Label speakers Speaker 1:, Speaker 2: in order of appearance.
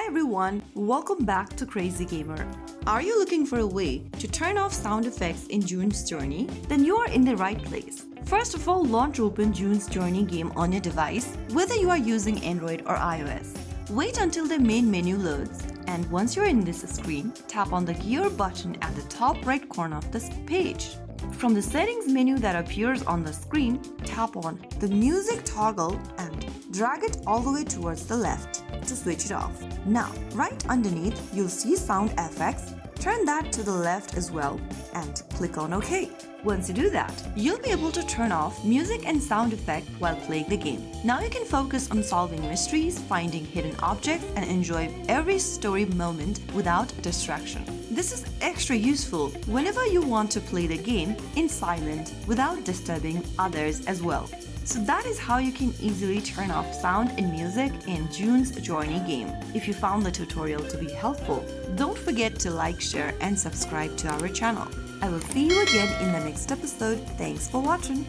Speaker 1: Hi everyone, welcome back to Crazy Gamer. Are you looking for a way to turn off sound effects in June's Journey? Then you are in the right place. First of all, launch open June's Journey game on your device, whether you are using Android or iOS. Wait until the main menu loads, and once you're in this screen, tap on the gear button at the top right corner of this page. From the settings menu that appears on the screen, tap on the music toggle and drag it all the way towards the left to switch it off. Now, right underneath, you'll see sound effects. Turn that to the left as well and click on OK. Once you do that, you'll be able to turn off music and sound effect while playing the game. Now you can focus on solving mysteries, finding hidden objects, and enjoy every story moment without distraction. This is extra useful whenever you want to play the game in silent without disturbing others as well. So that is how you can easily turn off sound and music in June's Journey game. If you found the tutorial to be helpful, don't forget to like, share, and subscribe to our channel. I will see you again in the next episode. Thanks for watching.